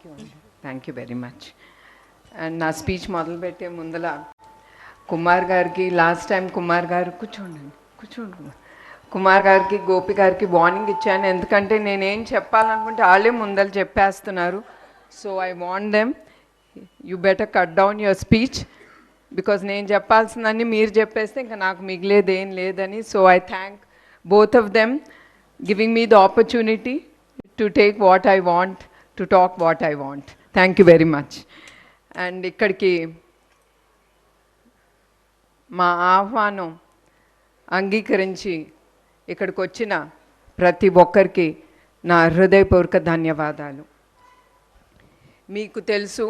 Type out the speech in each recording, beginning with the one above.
You అండి, thank you very much. And నా speech మొదలుపెట్టే ముందల కుమార్ గారికి లాస్ట్ టైం కుమార్ గారు కూర్చోండి కుమార్ గారికి గోపి గారికి వార్నింగ్ ఇచ్చాను, ఎందుకంటే నేనేం చెప్పాలనుకుంటే వాళ్ళే ముందర చెప్పేస్తున్నారు. So I want them, you better cut down your speech, because నేను చెప్పాల్సిందని మీరు చెప్పేస్తే ఇంకా నాకు మిగిలేది ఏం లేదని. So I thank both of them giving me the opportunity to take what I want, to talk what I want. Thank you very much. And ఇక్కడికి మా ఆహ్వానం అంగీకరించి ఇక్కడికి వచ్చిన ప్రతి ఒక్కరికి నా హృదయపూర్వక ధన్యవాదాలు. మీకు తెలుసు,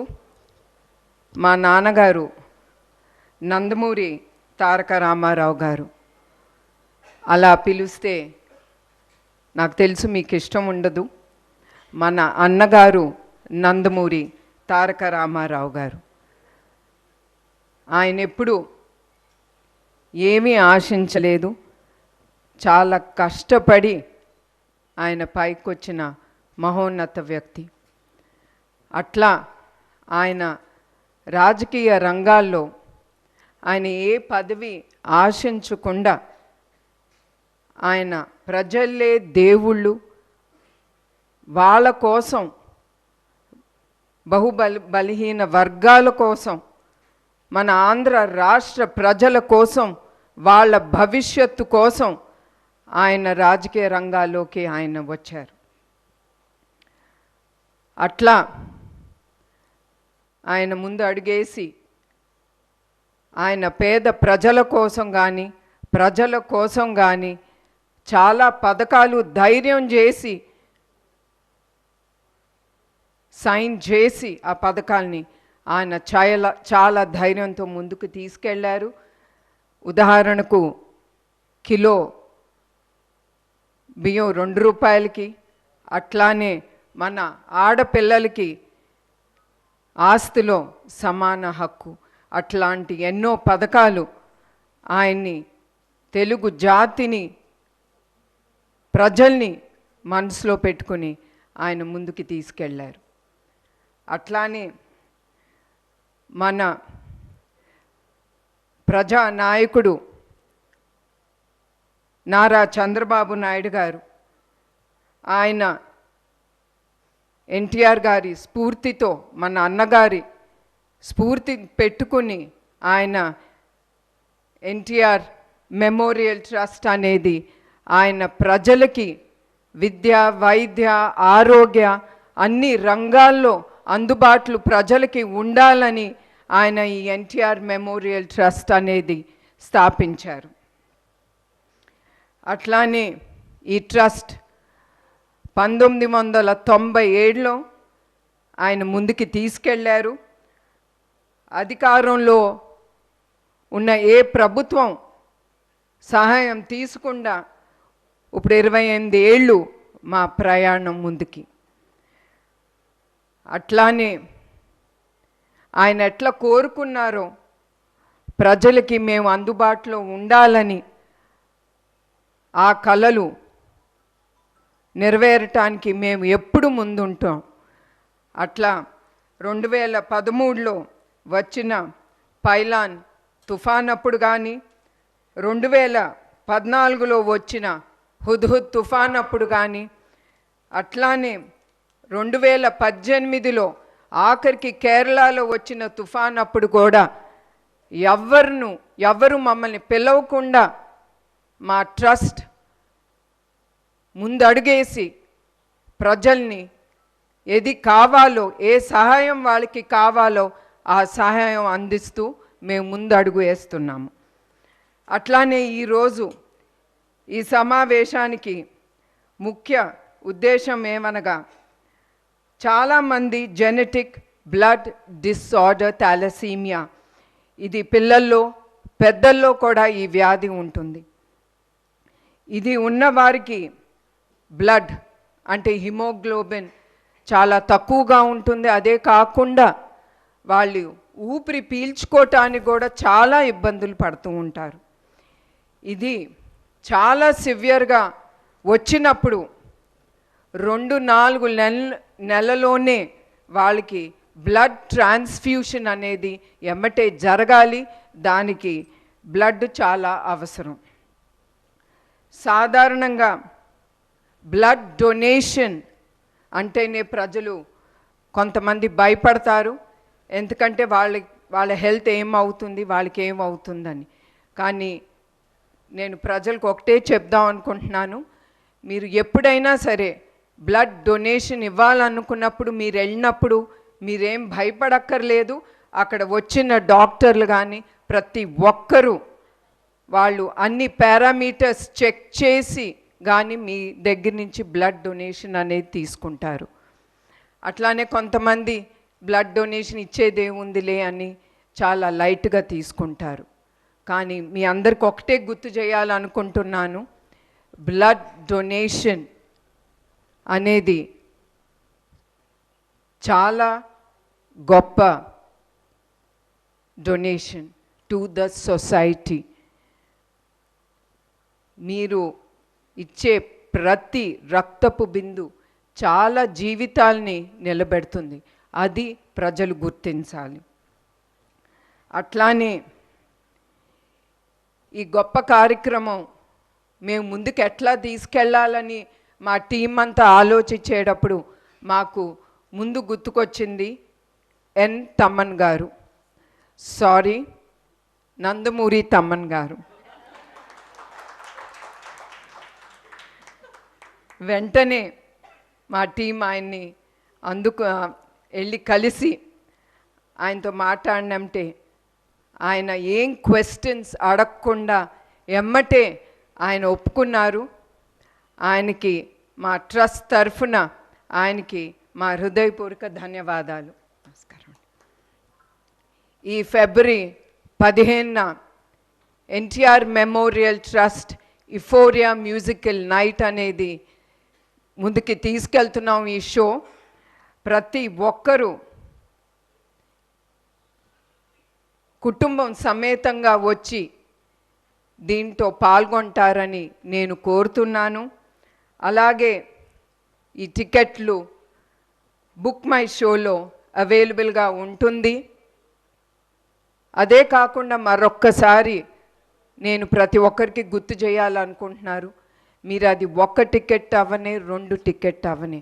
మా నాన్నగారు నందమూరి తారక రామారావు గారు. అలా పిలిస్తే నాకు తెలుసు మీకు ఇష్టం ఉండదు. మన అన్నగారు నందమూరి తారక రామారావు గారు. ఆయన ఎప్పుడు ఏమీ ఆశించలేదు, చాలా కష్టపడి ఆయన పైకి వచ్చిన మహోన్నత వ్యక్తి. అట్లా ఆయన రాజకీయ రంగాల్లో ఆయన ఏ పదవి ఆశించకుండా ఆయన ప్రజలే దేవుళ్ళు, వాళ్ళ కోసం, బలహీన వర్గాల కోసం, మన ఆంధ్ర రాష్ట్ర ప్రజల కోసం, వాళ్ళ భవిష్యత్తు కోసం ఆయన రాజకీయ రంగాల్లోకి ఆయన వచ్చారు. అట్లా ఆయన ముందు అడుగేసి ఆయన పేద ప్రజల కోసం కానీ ప్రజల కోసం కానీ చాలా పథకాలు ధైర్యం చేసి సైన్ చేసి ఆ పథకాల్ని ఆయన చాలా ధైర్యంతో ముందుకు తీసుకెళ్లారు. ఉదాహరణకు కిలో బియ్యం 2 రూపాయలకి, అట్లానే మన ఆడపిల్లలకి ఆస్తిలో సమాన హక్కు, అట్లాంటి ఎన్నో పథకాలు ఆయన్ని, తెలుగు జాతిని, ప్రజల్ని మనసులో పెట్టుకుని ఆయన ముందుకు తీసుకెళ్లారు. అట్లానే మన ప్రజానాయకుడు నారా చంద్రబాబు నాయుడు గారు, ఆయన ఎన్టీఆర్ గారి స్ఫూర్తితో, మన అన్నగారి స్ఫూర్తి పెట్టుకుని ఆయన ఎన్టీఆర్ మెమోరియల్ ట్రస్ట్ అనేది ఆయన ప్రజలకి విద్య, వైద్య, ఆరోగ్య అన్ని రంగాల్లో అందుబాటులో ప్రజలకి ఉండాలని ఆయన ఈ ఎన్టీఆర్ మెమోరియల్ ట్రస్ట్ అనేది స్థాపించారు. అట్లానే ఈ ట్రస్ట్ 1997లో ఆయన ముందుకి తీసుకెళ్లారు. అధికారంలో ఉన్న ఏ ప్రభుత్వం సహాయం తీసుకుండా ఇప్పుడు 28 ఏళ్ళు మా ప్రయాణం ముందుకి. అట్లానే ఆయన ఎట్లా కోరుకున్నారో ప్రజలకి మేము అందుబాటులో ఉండాలని, ఆ కలలు నెరవేరటానికి మేము ఎప్పుడు ముందుంటాం. అట్లా 2013లో వచ్చిన పైలాన్ తుఫాన్ అప్పుడు కానీ, 2014లో వచ్చిన హుద్హుద్ తుఫాన్ అప్పుడు కానీ, అట్లానే 2018లో ఆఖరికి కేరళలో వచ్చిన తుఫాన్ అప్పుడు కూడా ఎవరు మమ్మల్ని పిలవకుండా మా ట్రస్ట్ ముందడుగేసి ప్రజల్ని ఏది కావాలో, ఏ సహాయం వాళ్ళకి కావాలో ఆ సహాయం అందిస్తూ మేము ముందడుగు వేస్తున్నాము. అట్లానే ఈరోజు ఈ సమావేశానికి ముఖ్య ఉద్దేశం ఏమనగా, చాలామంది జెనెటిక్ బ్లడ్ డిసార్డర్ థాలసీమియా, ఇది పిల్లల్లో పెద్దల్లో కూడా ఈ వ్యాధి ఉంటుంది. ఇది ఉన్నవారికి బ్లడ్ అంటే హిమోగ్లోబిన్ చాలా తక్కువగా ఉంటుంది. అదే కాకుండా వాళ్ళు ఊపిరి పీల్చుకోవటానికి కూడా చాలా ఇబ్బందులు పడుతూ ఉంటారు. ఇది చాలా సివియర్గా వచ్చినప్పుడు 2-4 నెలలోనే వాళ్ళకి బ్లడ్ ట్రాన్స్ఫ్యూషన్ అనేది ఎమ్మటే జరగాలి. దానికి బ్లడ్ చాలా అవసరం. సాధారణంగా బ్లడ్ డొనేషన్ అంటేనే ప్రజలు కొంతమంది భయపడతారు. ఎందుకంటే వాళ్ళ హెల్త్ ఏమవుతుంది, వాళ్ళకి ఏమవుతుందని. కానీ నేను ప్రజలకు ఒకటే చెప్దాం అనుకుంటున్నాను, మీరు ఎప్పుడైనా సరే బ్లడ్ డొనేషన్ ఇవ్వాలనుకున్నప్పుడు మీరు వెళ్ళినప్పుడు మీరేం భయపడక్కర్లేదు. అక్కడ వచ్చిన డాక్టర్లు కానీ ప్రతి ఒక్కరూ వాళ్ళు అన్ని పారామీటర్స్ చెక్ చేసి కానీ మీ దగ్గర నుంచి బ్లడ్ డొనేషన్ అనేది తీసుకుంటారు. అట్లానే కొంతమంది బ్లడ్ డొనేషన్ ఇచ్చేదేముందిలే అని చాలా లైట్గా తీసుకుంటారు. కానీ మీ అందరికి ఒకటే గుర్తు చేయాలనుకుంటున్నాను, బ్లడ్ డొనేషన్ అనేది చాలా గొప్ప డొనేషన్ టు ద సొసైటీ. మీరు ఇచ్చే ప్రతి రక్తపు బిందు చాలా జీవితాల్ని నిలబెడుతుంది. అది ప్రజలు గుర్తించాలి. అట్లానే ఈ గొప్ప కార్యక్రమం మేము ముందుకు ఎట్లా తీసుకెళ్ళాలని మా టీం అంతా ఆలోచించేటప్పుడు మాకు ముందు గుర్తుకొచ్చింది ఎన్ తమ్మన్ గారు, నందమూరి తమ్మన్ గారు. వెంటనే మా టీం ఆయన్ని వెళ్ళి కలిసి ఆయనతో మాట్లాడినంటే ఆయన ఏం క్వశ్చన్స్ అడగకుండా ఎమ్మటే ఆయన ఒప్పుకున్నారు. ఆయనకి మా ట్రస్ట్ తరఫున ఆయనకి మా హృదయపూర్వక ధన్యవాదాలు. నమస్కారం. ఈ ఫిబ్రవరి 15న NTR memorial trust euphoria musical night అనేది ముందుకి తీసుకెళ్తున్నాం. ఈ షో ప్రతి ఒక్కరూ కుటుంబం సమేతంగా వచ్చి దీంట్లో పాల్గొంటారని నేను కోరుతున్నాను. అలాగే ఈ టికెట్లు బుక్ మై షోలో అవైలబుల్గా ఉంటుంది. అదే కాకుండా మరొక్కసారి నేను ప్రతి ఒక్కరికి గుర్తు చేయాలనుకుంటున్నారు, మీరు అది 1 టికెట్ అవనే 2 టికెట్ అవనే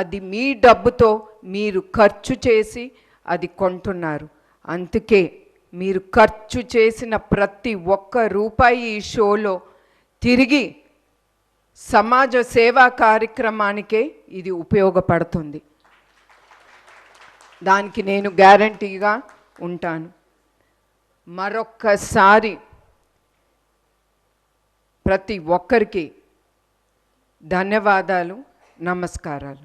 అది మీ డబ్బుతో మీరు ఖర్చు చేసి అది కొంటున్నారు. అందుకే మీరు ఖర్చు చేసిన ప్రతి ఒక్క రూపాయి ఈ షోలో తిరిగి సమాజ సేవా కార్యక్రమానికే ఇది ఉపయోగపడుతుంది. దానికి నేను గ్యారంటీగా ఉంటాను. మరొక్కసారి ప్రతి ఒక్కరికి ధన్యవాదాలు, నమస్కారాలు.